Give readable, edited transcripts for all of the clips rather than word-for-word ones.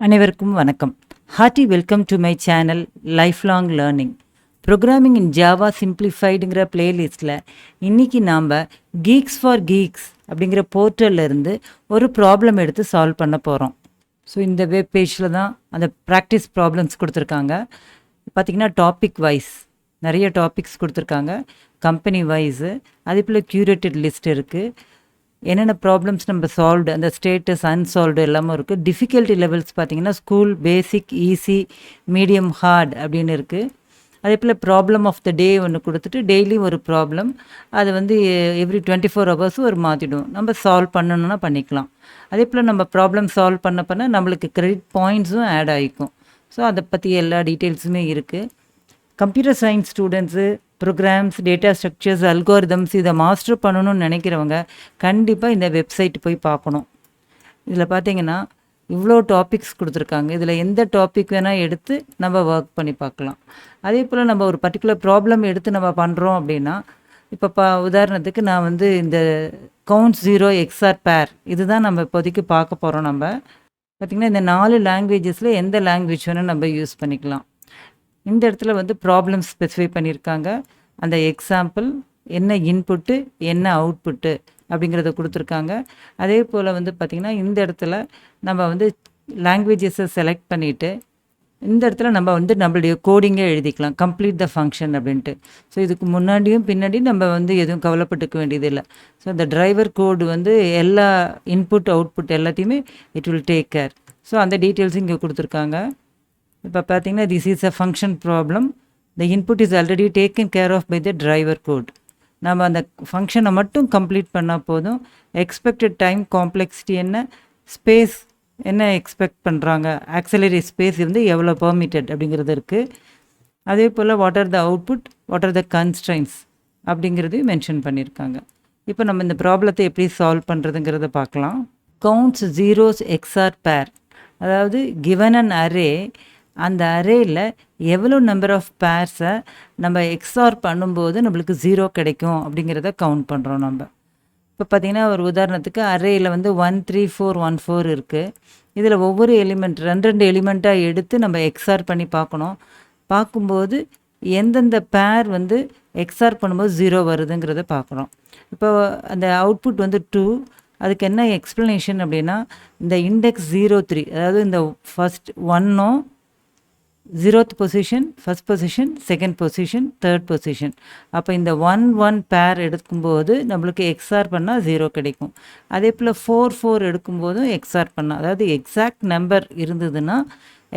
அனைவருக்கும் வணக்கம். Hearty welcome to my channel lifelong learning. Programming in Java சிம்பிளிஃபைடுங்கிற பிளேலிஸ்ட்டில் இன்றைக்கி நாம் கீக்ஸ் ஃபார் கீக்ஸ் அப்படிங்கிற போர்ட்டல்லேருந்து ஒரு ப்ராப்ளம் எடுத்து சால்வ் பண்ண போகிறோம். ஸோ இந்த வெப் பேஜில் தான் அந்த ப்ராக்டிஸ் ப்ராப்ளம்ஸ் கொடுத்துருக்காங்க. பார்த்திங்கன்னா டாபிக் வைஸ் நிறைய டாபிக்ஸ் கொடுத்துருக்காங்க. கம்பெனி வைஸு அதே போல் க்யூரேட்டட் லிஸ்ட் இருக்குது. என்னென்ன ப்ராப்ளம்ஸ் நம்ம சால்வ்டு, அந்த ஸ்டேட்டஸ் அன்சால்வ்டு எல்லாமே இருக்குது. டிஃபிகல்ட்டி லெவல்ஸ் பார்த்திங்கன்னா ஸ்கூல், பேசிக், ஈஸி, மீடியம், ஹார்ட் அப்படின்னு இருக்குது. அதே போல் ப்ராப்ளம் ஆஃப் த டே ஒன்று கொடுத்துட்டு டெய்லி ஒரு ப்ராப்ளம், அது எவ்ரி 24 ஹவர்ஸும் ஒரு மாற்றிடும். நம்ம சால்வ் பண்ணணுன்னா பண்ணிக்கலாம். அதே போல் நம்ம ப்ராப்ளம் சால்வ் பண்ண நம்மளுக்கு கிரெடிட் பாயிண்ட்ஸும் ஆட் ஆகிக்கும். ஸோ அதை பற்றி எல்லா டீட்டெயில்ஸுமே இருக்குது. Computer science students programs, data structures, algorithms இதை மாஸ்டர் பண்ணணும்னு நினைக்கிறவங்க கண்டிப்பாக இந்த வெப்சைட் போய் பார்க்கணும். இதில் பார்த்தீங்கன்னா இவ்வளோ டாபிக்ஸ் கொடுத்துருக்காங்க. இதில் எந்த டாபிக் வேணால் எடுத்து நம்ம ஒர்க் பண்ணி பார்க்கலாம். அதே போல் நம்ம ஒரு பர்டிகுலர் ப்ராப்ளம் எடுத்து நம்ம பண்ணுறோம் அப்படின்னா, இப்போ உதாரணத்துக்கு நான் இந்த கவுண்ட் 0 எக்ஸ்ஆர் பேர் இதுதான் நம்ம இப்போதைக்கு பார்க்க போகிறோம். நம்ம பார்த்திங்கன்னா இந்த 4 லாங்குவேஜஸில் எந்த லாங்குவேஜ் வேணால் நம்ம யூஸ் பண்ணிக்கலாம். இந்த இடத்துல ப்ராப்ளம் ஸ்பெசிஃபை பண்ணியிருக்காங்க. அந்த எக்ஸாம்பிள் என்ன இன்புட்டு என்ன அவுட்புட்டு அப்படிங்கிறத கொடுத்துருக்காங்க. அதே போல் பார்த்திங்கன்னா இந்த இடத்துல நம்ம லாங்குவேஜஸை செலக்ட் பண்ணிவிட்டு இந்த இடத்துல நம்ம நம்மளுடைய கோடிங்கை எழுதிக்கலாம். கம்ப்ளீட் த ஃபங்க்ஷன் அப்படின்ட்டு. ஸோ இதுக்கு முன்னாடியும் பின்னாடியும் நம்ம எதுவும் கவலைப்பட்டுக்க வேண்டியதில்லை. ஸோ இந்த டிரைவர் கோடு எல்லா இன்புட் அவுட்புட் எல்லாத்தையுமே it will take care. So அந்த டீட்டெயில்ஸும் இங்கே கொடுத்துருக்காங்க. இப்போ பார்த்தீங்கன்னா this is a function problem. The input is already taken care of by the driver code. நம்ம அந்த ஃபங்க்ஷனை மட்டும் கம்ப்ளீட் பண்ணால் போதும். எக்ஸ்பெக்டட் டைம் காம்ப்ளெக்சிட்டி என்ன, ஸ்பேஸ் என்ன எக்ஸ்பெக்ட் பண்ணுறாங்க, ஆக்சிலரி ஸ்பேஸ் எவ்வளோ பெர்மிட்டட் அப்படிங்கிறது இருக்குது. அதே போல் what are the output, what are the constraints அப்படிங்கிறதையும் மென்ஷன் பண்ணியிருக்காங்க. இப்போ நம்ம இந்த ப்ராப்ளத்தை எப்படி சால்வ் பண்ணுறதுங்கிறத பார்க்கலாம். கவுண்ட்ஸ் ஜீரோஸ் எக்ஸ்ஆர் பேர், அதாவது கிவன் அன் அரே, அந்த அரேயில் எவ்வளோ நம்பர் ஆஃப் பேர்ஸை நம்ம எக்ஸ்ஆர் பண்ணும்போது நம்மளுக்கு 0 கிடைக்கும் அப்படிங்கிறத கவுண்ட் பண்ணுறோம். நம்ம இப்போ பார்த்திங்கன்னா ஒரு உதாரணத்துக்கு அரேயில் 1 3 4 1 4 இருக்குது. இதில் ஒவ்வொரு எலிமெண்ட் 2 எலிமெண்ட்டாக எடுத்து நம்ம எக்ஸ்ஆர் பண்ணி பார்க்கணும். பார்க்கும்போது எந்தெந்த பேர் எக்ஸ்ஆர் பண்ணும்போது 0 வருதுங்கிறத பார்க்குறோம். இப்போ அந்த அவுட்புட் 2. அதுக்கு என்ன எக்ஸ்ப்ளனேஷன் அப்படின்னா, இந்த இண்டெக்ஸ் 03, அதாவது இந்த ஃபஸ்ட் 1ம் 0th position, first position, second position, third position. அப்போ இந்த 1 1 பேர் எடுக்கும்போது நம்மளுக்கு எக்ஸ்ஆர் பண்ணால் 0 கிடைக்கும். அதே போல் 4 4 எடுக்கும்போதும் எக்ஸ்ஆர் பண்ணால், அதாவது எக்ஸாக்ட் நம்பர் இருந்ததுன்னா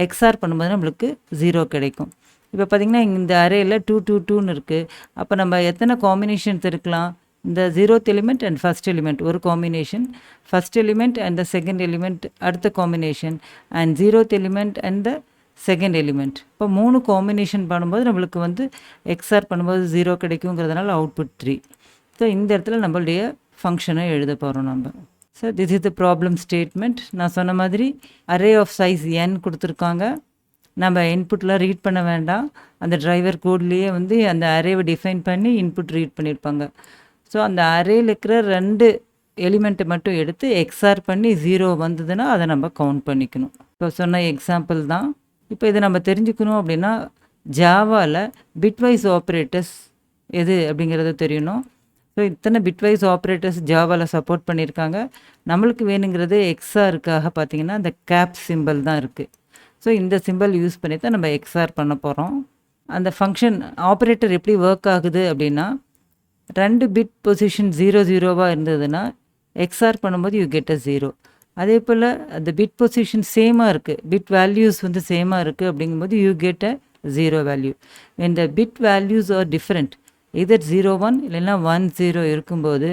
எக்ஸ்ஆர் பண்ணும்போது நம்மளுக்கு 0 கிடைக்கும். இப்போ பார்த்திங்கன்னா இந்த அரேயில் 2 2 2ன்னு இருக்குது. அப்போ நம்ம எத்தனை காம்பினேஷன்ஸ் இருக்கலாம்? இந்த 0th element and first element ஒரு combination, first element and the second element அடுத்த combination, and 0th element and the second element. இப்போ 3 காம்பினேஷன் பண்ணும்போது நம்மளுக்கு எக்ஸ்ஆர் பண்ணும்போது 0 கிடைக்குங்கிறதுனால அவுட்புட் 3. ஸோ இந்த இடத்துல நம்மளுடைய ஃபங்க்ஷனை எழுத போகிறோம் நம்ம. So this is the problem statement. நான் சொன்ன மாதிரி அரே ஆஃப் சைஸ் n கொடுத்துருக்காங்க. நம்ம இன்புட்லாம் ரீட் பண்ண வேண்டாம். அந்த டிரைவர் கோட்லேயே அந்த அரேவை டிஃபைன் பண்ணி இன்புட் ரீட் பண்ணியிருப்பாங்க. ஸோ அந்த அரேயில் இருக்கிற 2 எலிமெண்ட்டை மட்டும் எடுத்து எக்ஸ்ஆர் பண்ணி 0 வந்ததுன்னா அதை நம்ம கவுண்ட் பண்ணிக்கணும். இப்போ சொன்ன எக்ஸாம்பிள் தான். இப்போ இதை நம்ம தெரிஞ்சுக்கணும் அப்படின்னா ஜாவாவில் பிட்வைஸ் ஆப்ரேட்டர்ஸ் எது அப்படிங்கிறத தெரியணும். ஸோ இத்தனை பிட்வைஸ் ஆப்ரேட்டர்ஸ் ஜாவாவில் சப்போர்ட் பண்ணியிருக்காங்க. நம்மளுக்கு வேணுங்கிறது எக்ஸ்ஆருக்காக பார்த்திங்கன்னா அந்த கேப் சிம்பிள் தான் இருக்குது. ஸோ இந்த சிம்பிள் யூஸ் பண்ணி தான் நம்ம எக்ஸ்ஆர் பண்ண போகிறோம். அந்த ஃபங்க்ஷன் ஆப்ரேட்டர் எப்படி ஒர்க் ஆகுது அப்படின்னா, 2 பிட் பொசிஷன் 0 0வாக இருந்ததுன்னா எக்ஸ்ஆர் பண்ணும்போது யூ கெட் அ 0. அதே போல் அந்த பிட் பொசிஷன் சேமாக இருக்குது, பிட் வேல்யூஸ் சேமாக இருக்குது அப்படிங்கும்போது you get a 0 value. when the bit values are different, either 0 1 இல்லைன்னா 1 0 இருக்கும்போது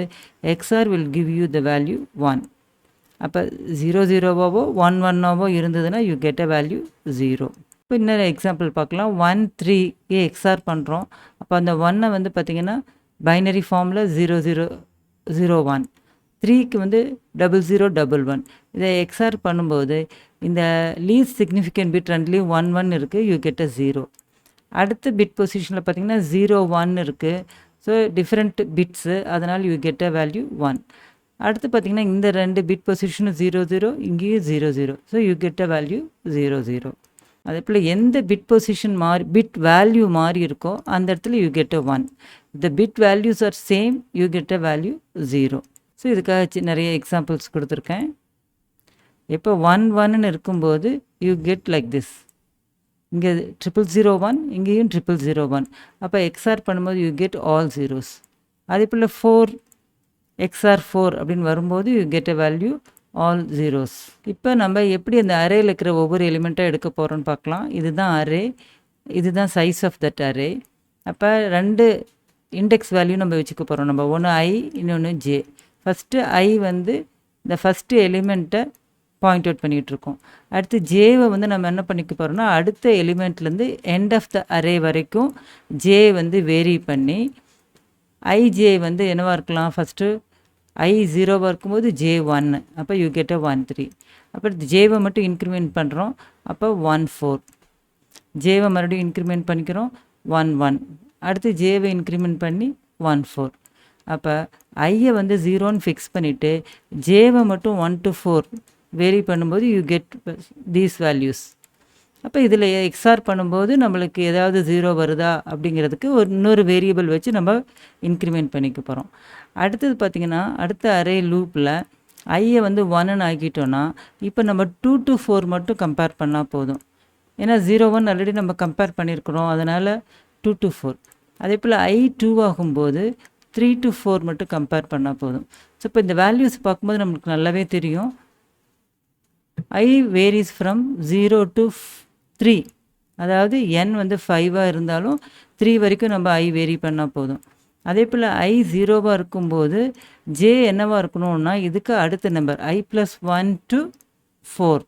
XOR will give you the value 1. அப்போ 0 0வாவோ 1 1ஆவோ இருந்ததுன்னா யூ கெட் அ வேல்யூ 0. இப்போ இன்னொரு எக்ஸாம்பிள் பார்க்கலாம். 1 3 எக்ஸ்ஆர் பண்ணுறோம். அப்போ அந்த 1ஐ பார்த்திங்கன்னா பைனரி ஃபார்மில் 0 0 0 1, 3க்கு 0 0 1 1. இதை எக்ஸ்ஆர் பண்ணும்போது இந்த லீஸ்ட் சிக்னிஃபிகண்ட் பிட் 2லேயும் 1 1 இருக்குது, யூ கெட் அ 0. அடுத்த பிட் பொசிஷனில் பார்த்திங்கன்னா 0 1 இருக்குது. ஸோ டிஃப்ரெண்ட் பிட்ஸு, அதனால் யூ கெட் அ வேல்யூ 1. அடுத்து பார்த்திங்கன்னா இந்த 2 பிட் பொசிஷனும் 0 0, இங்கேயும் 0 0. So you get a value 0 0. அதே போல் எந்த பிட் பொசிஷன் பிட் வேல்யூ மாறி இருக்கோ அந்த இடத்துல you get a 1. The bit values are same, you get a value 0. So இதுக்காக நிறைய எக்ஸாம்பிள்ஸ் கொடுத்துருக்கேன். எப்போ 1 1ன்னு இருக்கும்போது யூ கெட் லைக் திஸ். இங்கே 0001, இங்கேயும் 0001. அப்போ எக்ஸ்ஆர் பண்ணும்போது யூ கெட் ஆல் ஜீரோஸ். அதே போல் 4 XR 4 அப்படின்னு வரும்போது you get a value all zeros. இப்போ நம்ம எப்படி அந்த அரேயில் இருக்கிற ஒவ்வொரு எலிமெண்ட்டாக எடுக்க போகிறோன்னு பார்க்கலாம். இதுதான் அரே, இதுதான் சைஸ் ஆஃப் தட் அரே. அப்போ 2 இண்டெக்ஸ் வேல்யூ நம்ம வச்சுக்க போகிறோம். நம்ம ஒன்று I, இன்னொன்று J. ஃபஸ்ட்டு I வந்து இந்த ஃபஸ்ட்டு எலிமெண்ட்டை பாயிண்ட் அவுட் பண்ணிகிட்ருக்கோம். அடுத்து ஜேவை வந்து நம்ம என்ன பண்ணிக்க போகிறோம்னா அடுத்த எலிமெண்ட்லேருந்து எண்ட் ஆஃப் த அரே வரைக்கும் ஜே வந்து வேரி பண்ணி ஐஜே வந்து என்னவாக இருக்கலாம், ஃபஸ்ட்டு I 0வாக இருக்கும்போது J 1, அப்போ யூ கெட் அ 1 3. அப்புறம் ஜேவை மட்டும் இன்க்ரிமெண்ட் பண்ணுறோம், அப்போ 1 4. ஜேவை மறுபடியும் இன்க்ரிமெண்ட் பண்ணிக்கிறோம் 1 1. அடுத்து ஜேவை இன்க்ரிமெண்ட் பண்ணி 1 4. அப்போ ஐயை வந்து 0ன்னு ஃபிக்ஸ் பண்ணிவிட்டு ஜேவை மட்டும் 1 to 4 வேரி பண்ணும்போது யூ கெட் தீஸ் வேல்யூஸ். அப்போ இதில் எக்ஸ்ஆர் பண்ணும்போது நம்மளுக்கு ஏதாவது 0 வருதா அப்படிங்கிறதுக்கு இன்னொரு வேரியபிள் வச்சு நம்ம இன்க்ரிமெண்ட் பண்ணிக்க போகிறோம். அடுத்தது பார்த்திங்கன்னா அடுத்த அரே லூப்பில் ஐயை வந்து 1ன்னு ஆக்கிட்டோன்னா இப்போ நம்ம 2 to 4 மட்டும் கம்பேர் பண்ணால் போதும். ஏன்னா 0 1 ஆல்ரெடி நம்ம கம்பேர் பண்ணியிருக்கிறோம், அதனால் 2 to 4. அதே போல் I 2 ஆகும்போது 3 to 4 மட்டும் கம்பேர் பண்ணால் போதும். ஸோ இப்போ இந்த வேல்யூஸ் பார்க்கும்போது நம்மளுக்கு நல்லாவே தெரியும். I varies from 0 to 3. அதாவது n வந்து 5ஆக இருந்தாலும் 3 வரைக்கும் நம்ம I வேரி பண்ணால் போதும். அதே போல் I 0வாக இருக்கும்போது J என்னவாக இருக்கணும்னா இதுக்கு அடுத்த number I + 1 to 4,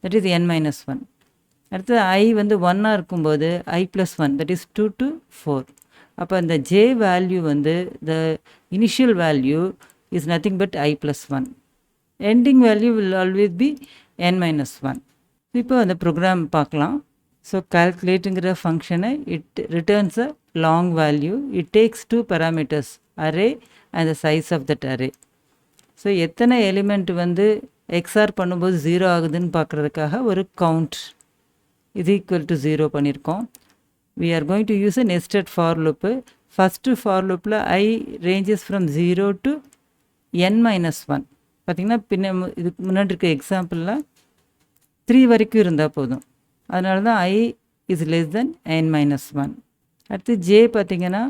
that is n - 1. அடுத்தது I வந்து 1ஆக இருக்கும்போது I + 1, தட் இஸ் 2 to 4. அப்போ இந்த J வேல்யூ வந்து the initial value is nothing but I + 1. ending value will always be n - 1. இப்போ அந்த ப்ரோக்ராம் பார்க்கலாம். ஸோ கால்குலேட்டுங்கிற ஃபங்க்ஷனை it returns a long value. It takes 2 parameters, array and the size of that array. So எத்தனை element வந்து XOR பண்ணும்போது 0 ஆகுதுன்னு பார்க்குறதுக்காக ஒரு கவுண்ட் இது ஈக்குவல் டு 0 பண்ணியிருக்கோம். we are going to use a nested for loop. First for லூப்பில் I ranges from 0 to n - 1. பார்த்திங்கன்னா இதுக்கு முன்னாடி இருக்க எக்ஸாம்பிளில் 3 வரைக்கும் இருந்தால் போதும். அதனால தான் I is less than n - 1. அடுத்து J பார்த்திங்கன்னா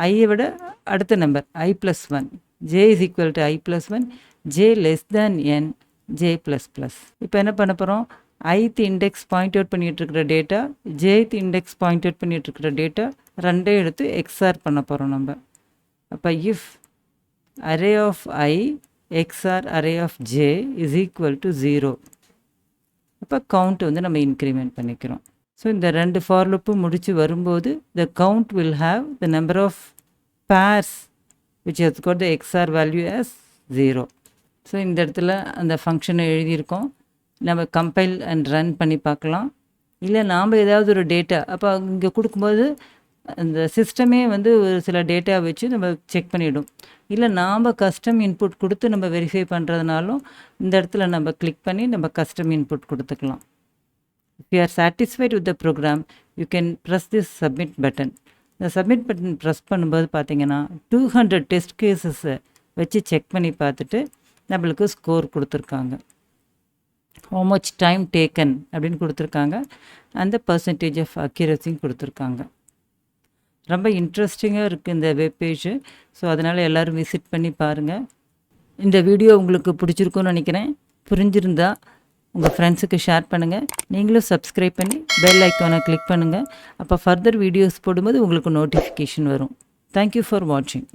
ஐயை விட அடுத்த number I + 1. J is equal to I + 1, J less than n, J ++. இப்போ என்ன பண்ண போகிறோம், ith இண்டெக்ஸ் பாயிண்ட் அவுட் பண்ணிகிட்ருக்கிற data, jth index point out பண்ணிகிட்ருக்கிற டேட்டா ரெண்டே எடுத்து XOR பண்ண போகிறோம் நம்ம. அப்போ if array of I XOR array of J is equal to 0, அப்போ கவுண்ட் வந்து நம்ம இன்க்ரிமெண்ட் பண்ணிக்கிறோம். ஸோ இந்த 2 ஃபார் லூப்பு முடித்து வரும்போது the count will have the number of pairs which has got the XOR value as 0. So இந்த இடத்துல அந்த ஃபங்க்ஷனை எழுதியிருக்கோம். நம்ம கம்பைல் அண்ட் ரன் பண்ணி பார்க்கலாம். இல்லை நாம் ஏதாவது ஒரு டேட்டா அப்போ இங்கே கொடுக்கும்போது அந்த சிஸ்டமே வந்து ஒரு சில டேட்டா வச்சு நம்ம செக் பண்ணிவிடும். இல்லை நாம் கஸ்டம் இன்புட் கொடுத்து நம்ம வெரிஃபை பண்ணுறதுனாலும் இந்த இடத்துல நம்ம கிளிக் பண்ணி நம்ம கஸ்டம் இன்புட் கொடுத்துக்கலாம். if you are satisfied with the program you can press this submit button. இந்த சப்மிட் பட்டன் ப்ரெஸ் பண்ணும்போது பார்த்தீங்கன்னா 200 டெஸ்ட் கேசஸை வச்சு செக் பண்ணி பார்த்துட்டு நம்மளுக்கு ஸ்கோர் கொடுத்துருக்காங்க. how much time taken அப்படின்னு கொடுத்துருக்காங்க, அந்த percentage of accuracy கொடுத்துருக்காங்க. ரொம்ப இன்ட்ரெஸ்டிங்காக இருக்குது இந்த வெப்பேஜ். ஸோ அதனால் எல்லோரும் விசிட் பண்ணி பாருங்கள். இந்த வீடியோ உங்களுக்கு பிடிச்சிருக்குன்னு நினைக்கிறேன். புரிஞ்சிருந்தா உங்கள் ஃப்ரெண்ட்ஸுக்கு ஷேர் பண்ணுங்கள். நீங்களும் சப்ஸ்கிரைப் பண்ணி பெல் ஐக்கானை கிளிக் பண்ணுங்கள். அப்போ ஃபர்தர் வீடியோஸ் போடும்போது உங்களுக்கு நோட்டிஃபிகேஷன் வரும். தேங்க்யூ ஃபார் வாட்சிங்.